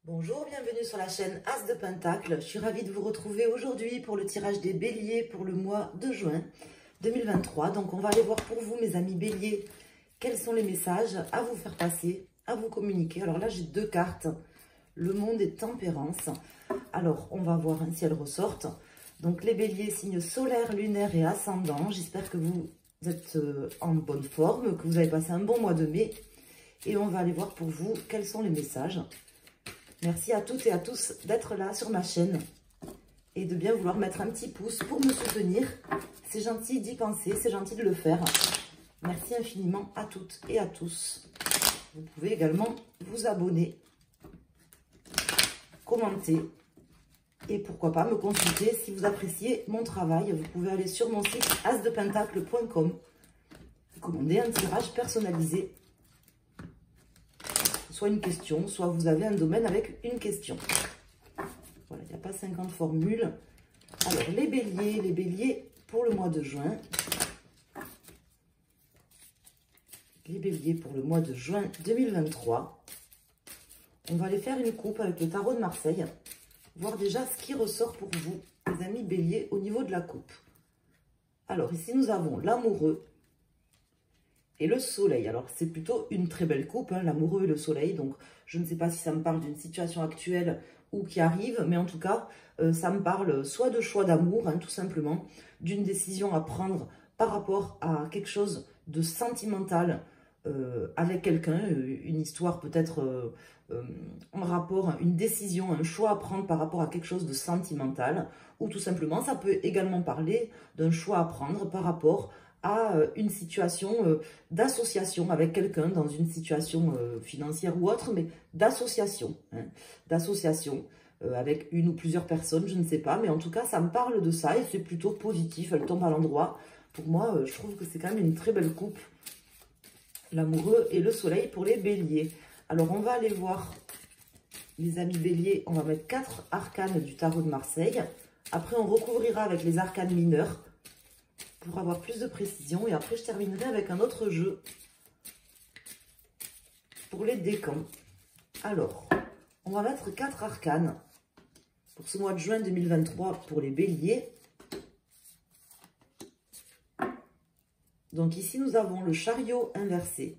Bonjour, bienvenue sur la chaîne As de Pentacle. Je suis ravie de vous retrouver aujourd'hui pour le tirage des béliers pour le mois de juin 2023. Donc on va aller voir pour vous, mes amis béliers, quels sont les messages à vous faire passer, à vous communiquer. Alors là, j'ai deux cartes, le monde et tempérance. Alors, on va voir si elles ressortent. Donc les béliers, signes solaires, lunaires et ascendants. J'espère que vous êtes en bonne forme, que vous avez passé un bon mois de mai. Et on va aller voir pour vous quels sont les messages. Merci à toutes et à tous d'être là sur ma chaîne et de bien vouloir mettre un petit pouce pour me soutenir. C'est gentil d'y penser, c'est gentil de le faire. Merci infiniment à toutes et à tous. Vous pouvez également vous abonner, commenter et pourquoi pas me consulter si vous appréciez mon travail. Vous pouvez aller sur mon site asdepentacle.com, commander un tirage personnalisé. Soit une question, soit vous avez un domaine avec une question. Voilà, il n'y a pas 50 formules. Alors, les béliers pour le mois de juin. Les béliers pour le mois de juin 2023. On va aller faire une coupe avec le tarot de Marseille. Voir déjà ce qui ressort pour vous, les amis béliers, au niveau de la coupe. Alors, ici, nous avons l'amoureux et le soleil. Alors, c'est plutôt une très belle coupe, hein, l'amoureux et le soleil. Donc, je ne sais pas si ça me parle d'une situation actuelle ou qui arrive, mais en tout cas, ça me parle soit de choix d'amour, hein, tout simplement, d'une décision à prendre par rapport à quelque chose de sentimental avec quelqu'un, une histoire peut-être en rapport, une décision, un choix à prendre par rapport à quelque chose de sentimental, ou tout simplement, ça peut également parler d'un choix à prendre par rapport à une situation d'association avec quelqu'un dans une situation financière ou autre, mais d'association, hein, d'association avec une ou plusieurs personnes, je ne sais pas, mais en tout cas, ça me parle de ça et c'est plutôt positif, elle tombe à l'endroit. Pour moi, je trouve que c'est quand même une très belle coupe, l'amoureux et le soleil pour les béliers. Alors, on va aller voir, les amis béliers, on va mettre 4 arcanes du tarot de Marseille. Après, on recouvrira avec les arcanes mineurs, pour avoir plus de précision. Et après, je terminerai avec un autre jeu pour les décans. Alors, on va mettre 4 arcanes pour ce mois de juin 2023 pour les béliers. Donc ici, nous avons le chariot inversé,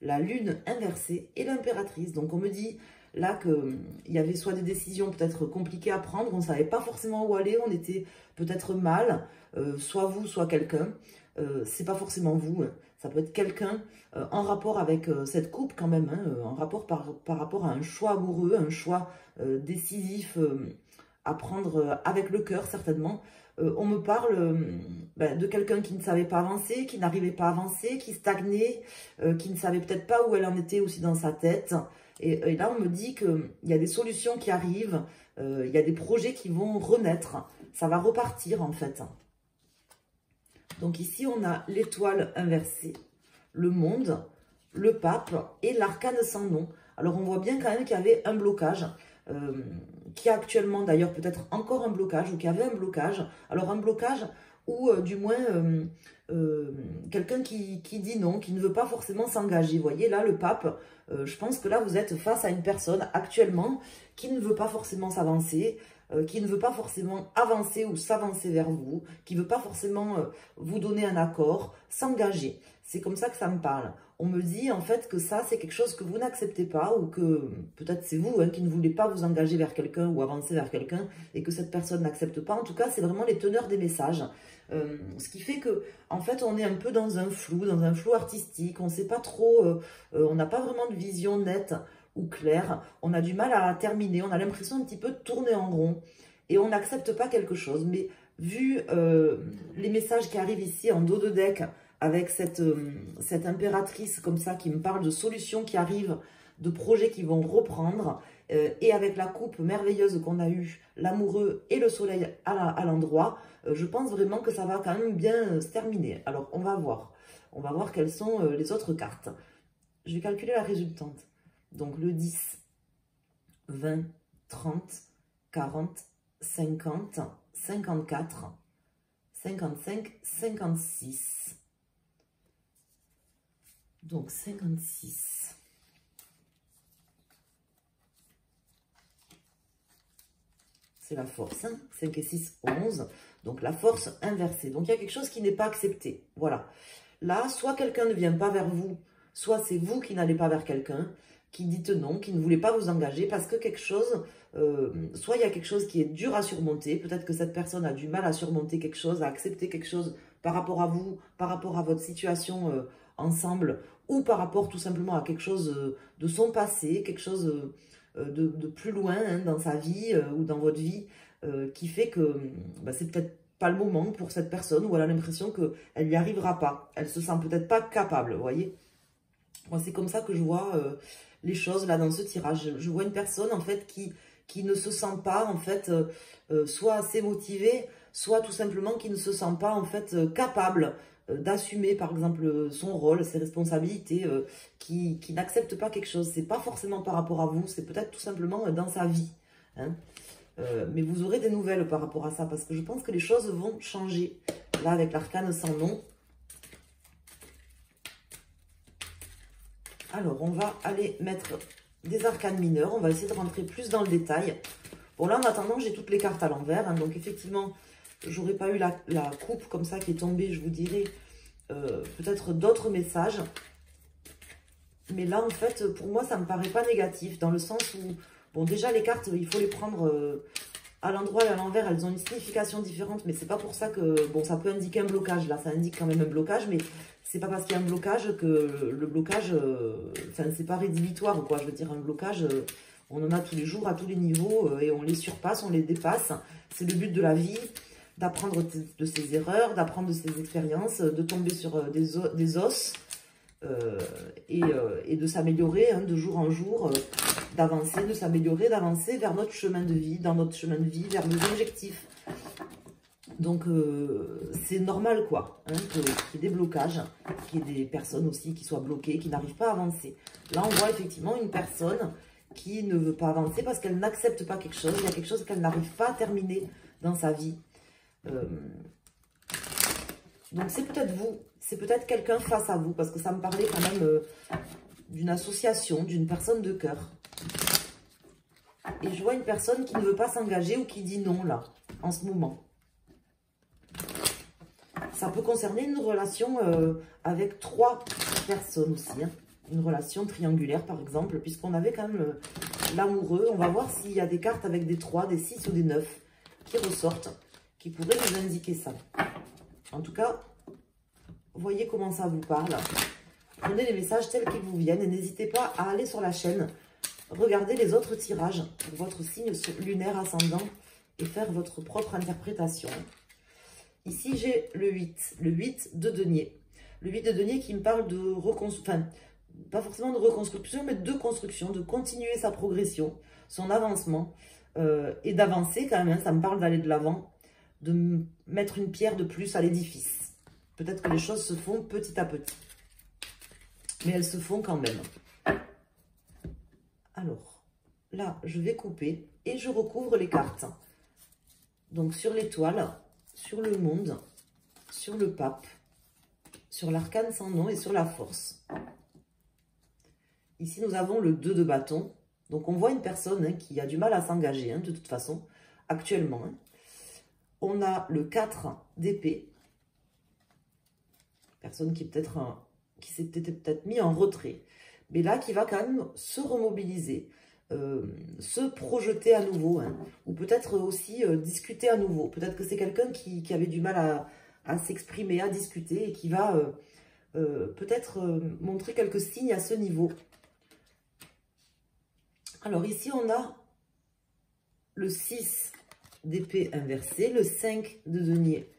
la lune inversée et l'impératrice. Donc on me dit là qu'il y avait soit des décisions peut-être compliquées à prendre, on ne savait pas forcément où aller, on était peut-être mal, soit vous, soit quelqu'un. C'est pas forcément vous, hein. Ça peut être quelqu'un en rapport avec cette coupe quand même, hein, en rapport par rapport à un choix amoureux, un choix décisif à prendre avec le cœur certainement. On me parle de quelqu'un qui ne savait pas avancer, qui n'arrivait pas à avancer, qui stagnait, qui ne savait peut-être pas où elle en était aussi dans sa tête. Et là, on me dit qu'il y a des solutions qui arrivent, il y a des projets qui vont renaître. Ça va repartir en fait. Donc ici, on a l'étoile inversée, le monde, le pape et l'arcane sans nom. Alors, on voit bien quand même qu'il y avait un blocage, qui a actuellement d'ailleurs peut-être encore un blocage, ou qu'il y avait un blocage. Alors, un blocage ou du moins quelqu'un qui dit non, qui ne veut pas forcément s'engager. Vous voyez, là, le pape, je pense que là, vous êtes face à une personne actuellement qui ne veut pas forcément s'avancer, qui ne veut pas forcément avancer ou s'avancer vers vous, qui ne veut pas forcément vous donner un accord, s'engager. C'est comme ça que ça me parle. On me dit en fait que ça, c'est quelque chose que vous n'acceptez pas ou que peut-être c'est vous, hein, qui ne voulez pas vous engager vers quelqu'un ou avancer vers quelqu'un et que cette personne n'accepte pas. En tout cas, c'est vraiment les teneurs des messages. Ce qui fait que en fait, on est un peu dans un flou artistique. On ne sait pas trop, on n'a pas vraiment de vision nette ou claire. On a du mal à terminer. On a l'impression un petit peu de tourner en rond et on n'accepte pas quelque chose. Mais vu les messages qui arrivent ici en dos de deck, avec cette impératrice comme ça qui me parle de solutions qui arrivent, de projets qui vont reprendre, et avec la coupe merveilleuse qu'on a eue, l'amoureux et le soleil à l'endroit, je pense vraiment que ça va quand même bien se terminer. Alors, on va voir. On va voir quelles sont les autres cartes. Je vais calculer la résultante. Donc, le 10, 20, 30, 40, 50, 54, 55, 56. Donc 56. c'est la force, hein. 5 et 6, 11. Donc la force inversée. Donc il y a quelque chose qui n'est pas accepté. Voilà. Là, soit quelqu'un ne vient pas vers vous, soit c'est vous qui n'allez pas vers quelqu'un, qui dites non, qui ne voulez pas vous engager parce que quelque chose, soit il y a quelque chose qui est dur à surmonter, peut-être que cette personne a du mal à surmonter quelque chose, à accepter quelque chose par rapport à vous, par rapport à votre situation ensemble, ou par rapport tout simplement à quelque chose de son passé, quelque chose de plus loin hein, dans sa vie ou dans votre vie, qui fait que bah, c'est peut-être pas le moment pour cette personne, ou elle a l'impression qu'elle n'y arrivera pas. Elle se sent peut-être pas capable, vous voyez. Moi, c'est comme ça que je vois les choses là dans ce tirage. Je vois une personne en fait qui ne se sent pas en fait soit assez motivée, soit tout simplement qui ne se sent pas en fait capable d'assumer par exemple son rôle, ses responsabilités, qui n'accepte pas quelque chose. C'est pas forcément par rapport à vous, c'est peut-être tout simplement dans sa vie. Hein. Mais vous aurez des nouvelles par rapport à ça, parce que je pense que les choses vont changer. Là, avec l'arcane sans nom. Alors, on va aller mettre des arcanes mineurs. On va essayer de rentrer plus dans le détail. Bon, là, en attendant, j'ai toutes les cartes à l'envers. Hein, donc, effectivement, j'aurais pas eu la coupe comme ça qui est tombée. Je vous dirais peut-être d'autres messages. Mais là, en fait, pour moi, ça me paraît pas négatif. Dans le sens où, bon, déjà, les cartes, il faut les prendre à l'endroit et à l'envers. Elles ont une signification différente. Mais c'est pas pour ça que, bon, ça peut indiquer un blocage. Là, ça indique quand même un blocage. Mais c'est pas parce qu'il y a un blocage que le blocage, enfin, c'est pas rédhibitoire, quoi. Je veux dire, un blocage, on en a tous les jours, à tous les niveaux, et on les surpasse, on les dépasse. C'est le but de la vie, d'apprendre de ses erreurs, d'apprendre de ses expériences, de tomber sur des os, et de s'améliorer hein, de jour en jour, d'avancer, de s'améliorer, d'avancer vers notre chemin de vie, dans notre chemin de vie, vers nos objectifs. Donc, c'est normal, quoi, hein, qu'il y ait des blocages, qu'il y ait des personnes aussi qui soient bloquées, qui n'arrivent pas à avancer. Là, on voit effectivement une personne qui ne veut pas avancer parce qu'elle n'accepte pas quelque chose. Il y a quelque chose qu'elle n'arrive pas à terminer dans sa vie. Donc, c'est peut-être vous, c'est peut-être quelqu'un face à vous, parce que ça me parlait quand même d'une association, d'une personne de cœur. Et je vois une personne qui ne veut pas s'engager ou qui dit non, là, en ce moment. Ça peut concerner une relation avec 3 personnes aussi. Hein. Une relation triangulaire, par exemple, puisqu'on avait quand même l'amoureux. On va voir s'il y a des cartes avec des 3, des 6 ou des 9 qui ressortent, qui pourraient nous indiquer ça. En tout cas, voyez comment ça vous parle. Prenez les messages tels qu'ils vous viennent et n'hésitez pas à aller sur la chaîne, regarder les autres tirages pour votre signe lunaire ascendant et faire votre propre interprétation. Ici, j'ai le 8 de denier. Le 8 de denier qui me parle de reconstruction, enfin, pas forcément de reconstruction, mais de construction, de continuer sa progression, son avancement, et d'avancer quand même, hein, ça me parle d'aller de l'avant, de mettre une pierre de plus à l'édifice. Peut-être que les choses se font petit à petit, mais elles se font quand même. Alors, là, je vais couper et je recouvre les cartes. Donc, sur l'étoile, sur le monde, sur le pape, sur l'arcane sans nom et sur la force. Ici, nous avons le 2 de bâton. Donc, on voit une personne hein, qui a du mal à s'engager, hein, de toute façon, actuellement. Hein. On a le 4 d'épée. Personne qui est peut-être qui s'est peut-être mis en retrait. Mais là, qui va quand même se remobiliser. Se projeter à nouveau, hein, ou peut-être aussi discuter à nouveau. Peut-être que c'est quelqu'un qui avait du mal à s'exprimer, à discuter, et qui va peut-être montrer quelques signes à ce niveau. Alors ici, on a le 6 d'épée inversé, le 5 de denier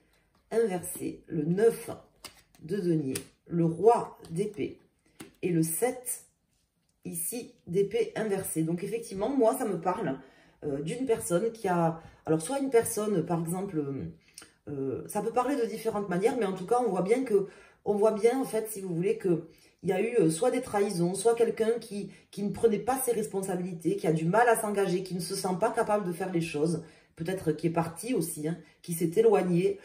inversé, le 9 de denier, le roi d'épée et le 7 ici d'épée inversée. Donc effectivement, moi, ça me parle d'une personne qui a... Alors, soit une personne, par exemple, ça peut parler de différentes manières, mais en tout cas, on voit bien en fait, si vous voulez, qu'il y a eu soit des trahisons, soit quelqu'un qui ne prenait pas ses responsabilités, qui a du mal à s'engager, qui ne se sent pas capable de faire les choses, peut-être qui est parti aussi, hein, qui s'est éloigné,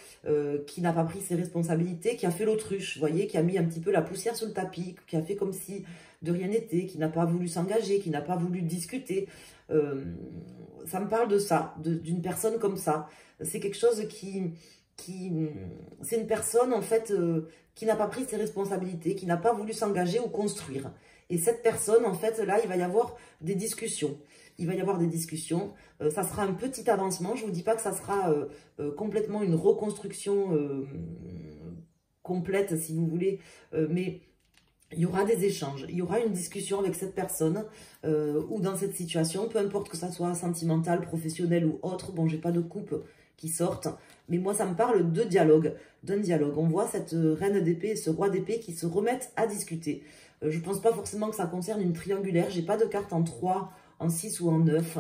qui n'a pas pris ses responsabilités, qui a fait l'autruche, vous voyez, qui a mis un petit peu la poussière sur le tapis, qui a fait comme si de rien n'était, qui n'a pas voulu s'engager, qui n'a pas voulu discuter, Ça me parle de ça, d'une personne comme ça. C'est quelque chose c'est une personne en fait qui n'a pas pris ses responsabilités, qui n'a pas voulu s'engager ou construire. Et cette personne, en fait, là, il va y avoir des discussions. Il va y avoir des discussions. Ça sera un petit avancement. Je ne vous dis pas que ça sera complètement une reconstruction complète, si vous voulez. Mais il y aura des échanges. Il y aura une discussion avec cette personne ou dans cette situation, peu importe que ça soit sentimental, professionnel ou autre. Bon, j'ai pas de couple qui sortent. Mais moi, ça me parle de dialogue, d'un dialogue. On voit cette reine d'épée et ce roi d'épée qui se remettent à discuter. Je ne pense pas forcément que ça concerne une triangulaire. J'ai pas de carte en 3, en 6 ou en 9.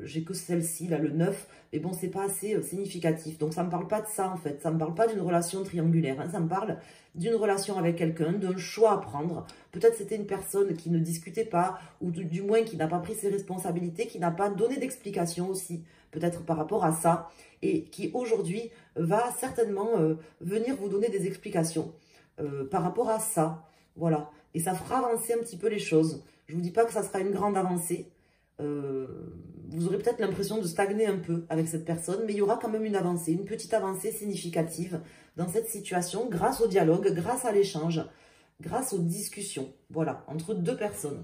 J'ai que celle-ci, là, le 9. Mais bon, c'est pas assez significatif. Donc, ça ne me parle pas de ça, en fait. Ça ne me parle pas d'une relation triangulaire. Hein. Ça me parle d'une relation avec quelqu'un, d'un choix à prendre. Peut-être c'était une personne qui ne discutait pas, ou du moins qui n'a pas pris ses responsabilités, qui n'a pas donné d'explication aussi, peut-être par rapport à ça, et qui aujourd'hui va certainement venir vous donner des explications par rapport à ça. Voilà, et ça fera avancer un petit peu les choses. Je ne vous dis pas que ça sera une grande avancée. Vous aurez peut-être l'impression de stagner un peu avec cette personne, mais il y aura quand même une avancée, une petite avancée significative dans cette situation grâce au dialogue, grâce à l'échange, grâce aux discussions. Voilà, entre deux personnes.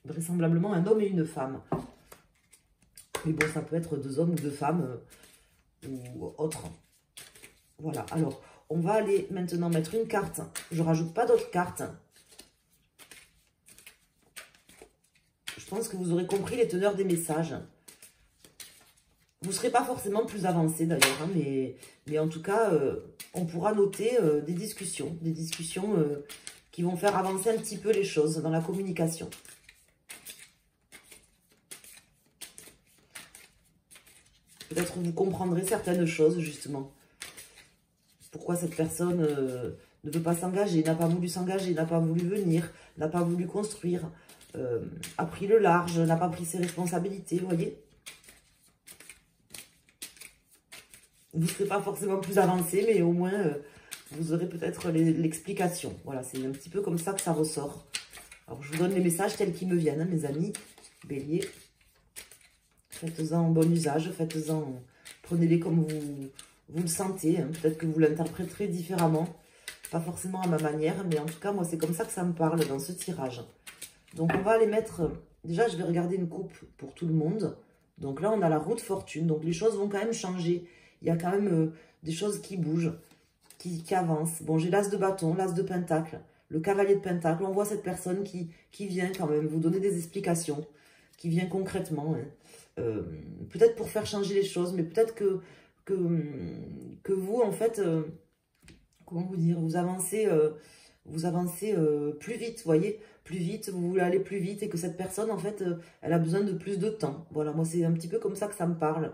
Vraisemblablement un homme et une femme. Mais bon, ça peut être deux hommes ou deux femmes ou autre. Voilà, alors... On va aller maintenant mettre une carte. Je ne rajoute pas d'autres cartes. Je pense que vous aurez compris les teneurs des messages. Vous ne serez pas forcément plus avancé d'ailleurs. Hein, mais en tout cas, on pourra noter des discussions. Des discussions qui vont faire avancer un petit peu les choses dans la communication. Peut-être vous comprendrez certaines choses justement. Pourquoi cette personne ne veut pas s'engager, n'a pas voulu s'engager, n'a pas voulu venir, n'a pas voulu construire, a pris le large, n'a pas pris ses responsabilités, vous voyez. Vous ne serez pas forcément plus avancé, mais au moins, vous aurez peut-être l'explication. Voilà, c'est un petit peu comme ça que ça ressort. Alors, je vous donne les messages tels qu'ils me viennent, hein, mes amis. Bélier, faites-en bon usage, faites-en, prenez-les comme vous le sentez, hein. Peut-être que vous l'interpréterez différemment, pas forcément à ma manière, mais en tout cas, moi, c'est comme ça que ça me parle dans ce tirage. Donc, on va aller mettre... Déjà, je vais regarder une coupe pour tout le monde. Donc là, on a la roue de fortune. Donc, les choses vont quand même changer. Il y a quand même des choses qui bougent, qui avancent. Bon, j'ai l'as de bâton, l'as de pentacle, le cavalier de pentacle. On voit cette personne qui vient quand même vous donner des explications, qui vient concrètement. Hein. Peut-être pour faire changer les choses, mais peut-être que vous, en fait, comment vous dire, vous avancez plus vite, vous voyez, plus vite, vous voulez aller plus vite et que cette personne, en fait, elle a besoin de plus de temps. Voilà, moi, c'est un petit peu comme ça que ça me parle.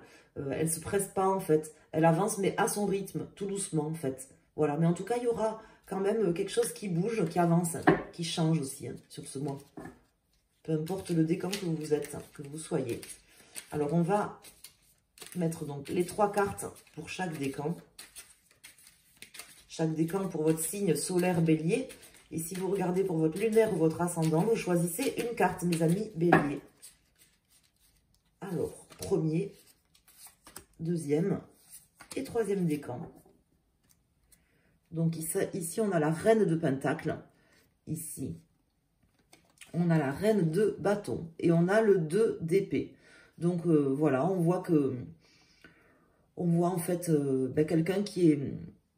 Elle se presse pas, en fait. Elle avance, mais à son rythme, tout doucement, en fait. Voilà, mais en tout cas, il y aura quand même quelque chose qui bouge, qui avance, qui change aussi, hein, sur ce mois. Peu importe le décan que vous êtes, que vous soyez. Alors, on va mettre donc les 3 cartes pour chaque décan. Chaque décan pour votre signe solaire bélier. Et si vous regardez pour votre lunaire ou votre ascendant, vous choisissez une carte, mes amis bélier. Alors, premier, deuxième et troisième décan. Donc ici, on a la reine de pentacle. Ici, on a la reine de bâton. Et on a le 2 d'épée. Donc voilà, on voit en fait quelqu'un qui est,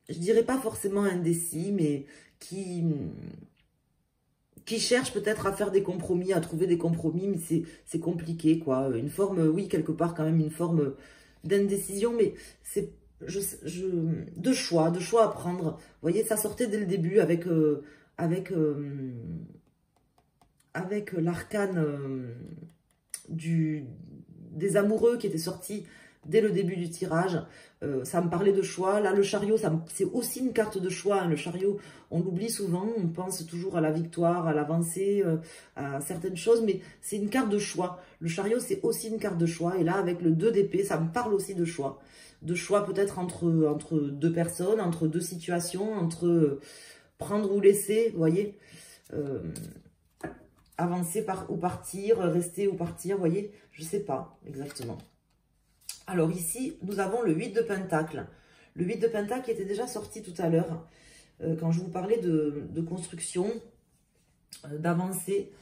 je dirais pas forcément indécis, mais qui cherche peut-être à faire des compromis, à trouver des compromis, mais c'est compliqué, quoi. Une forme, oui, quelque part quand même une forme d'indécision, mais c'est de choix à prendre. Vous voyez, ça sortait dès le début avec l'arcane des amoureux qui était sorti dès le début du tirage. Ça me parlait de choix. Là, le chariot, c'est aussi une carte de choix. Hein. Le chariot, on l'oublie souvent. On pense toujours à la victoire, à l'avancée, à certaines choses. Mais c'est une carte de choix. Le chariot, c'est aussi une carte de choix. Et là, avec le 2 d'épée, ça me parle aussi de choix. De choix peut-être entre deux personnes, entre deux situations, entre prendre ou laisser, vous voyez. avancer ou partir, rester ou partir, vous voyez, je ne sais pas exactement. Alors ici, nous avons le 8 de Pentacle. Le 8 de Pentacle était déjà sorti tout à l'heure, quand je vous parlais de construction, d'avancée.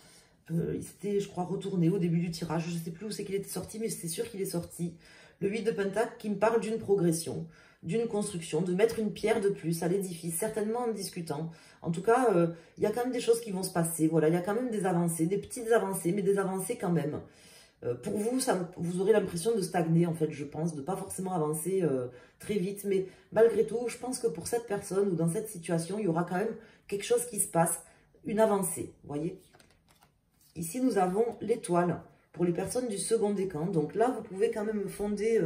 Il s'était, je crois, retourné au début du tirage. Je ne sais plus où c'est qu'il était sorti, mais c'est sûr qu'il est sorti. Le 8 de Pentacle qui me parle d'une progression, d'une construction, de mettre une pierre de plus à l'édifice, certainement en discutant. En tout cas, il y a quand même des choses qui vont se passer. Voilà, il y a quand même des avancées, des petites avancées, mais des avancées quand même. Pour vous, vous aurez l'impression de stagner, en fait, je pense, de pas forcément avancer très vite. Mais malgré tout, je pense que pour cette personne ou dans cette situation, il y aura quand même quelque chose qui se passe, une avancée, vous voyez. Ici, nous avons l'étoile pour les personnes du second décan. Donc là, vous pouvez quand même fonder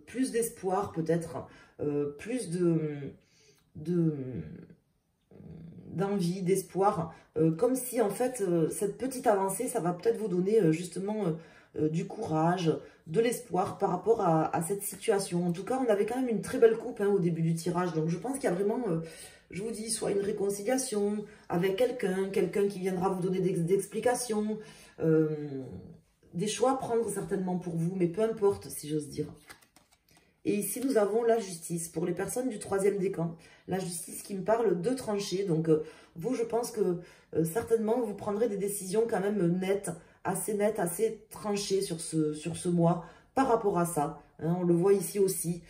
plus d'espoir, peut-être, plus d'envie, d'espoir. Comme si, en fait, cette petite avancée, ça va peut-être vous donner justement du courage, de l'espoir par rapport à cette situation. En tout cas, on avait quand même une très belle coupe au début du tirage. Donc, je pense qu'il y a vraiment... je vous dis, soit une réconciliation avec quelqu'un qui viendra vous donner des explications, des choix à prendre certainement pour vous, mais peu importe, si j'ose dire. Et ici, nous avons la justice. Pour les personnes du troisième décan, la justice qui me parle de trancher. Donc, vous, je pense que certainement, vous prendrez des décisions quand même nettes, assez tranchées sur ce mois par rapport à ça. Hein, on le voit ici aussi.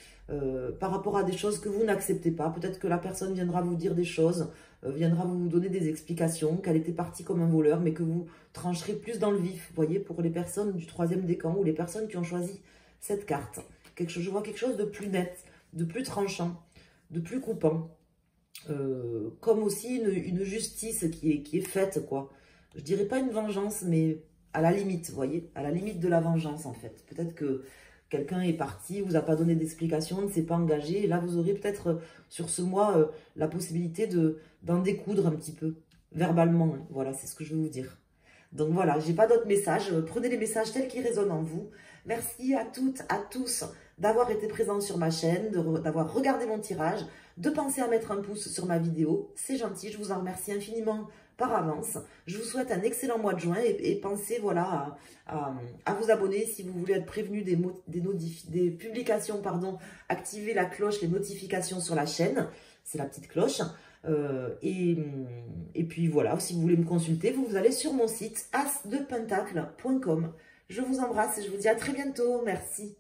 Par rapport à des choses que vous n'acceptez pas. Peut-être que la personne viendra vous dire des choses, viendra vous donner des explications, qu'elle était partie comme un voleur, mais que vous trancherez plus dans le vif, vous voyez, pour les personnes du troisième décan ou les personnes qui ont choisi cette carte. Je vois quelque chose de plus net, de plus tranchant, de plus coupant. Comme aussi une justice qui est faite, quoi. Je dirais pas une vengeance, mais à la limite, vous voyez, à la limite de la vengeance, en fait. Peut-être que quelqu'un est parti, vous a pas donné d'explication, ne s'est pas engagé. Et là, vous aurez peut-être sur ce mois la possibilité d'en découdre un petit peu, verbalement. Hein. Voilà, c'est ce que je veux vous dire. Donc voilà, j'ai pas d'autres messages. Prenez les messages tels qu'ils résonnent en vous. Merci à toutes, à tous d'avoir été présents sur ma chaîne, d'avoir regardé mon tirage, de penser à mettre un pouce sur ma vidéo. C'est gentil, je vous en remercie infiniment par avance. Je vous souhaite un excellent mois de juin et pensez voilà, à vous abonner si vous voulez être prévenu des publications. Pardon, activez la cloche, les notifications sur la chaîne. C'est la petite cloche. Et puis voilà, si vous voulez me consulter, vous allez sur mon site asdepentacle.com. Je vous embrasse et je vous dis à très bientôt. Merci.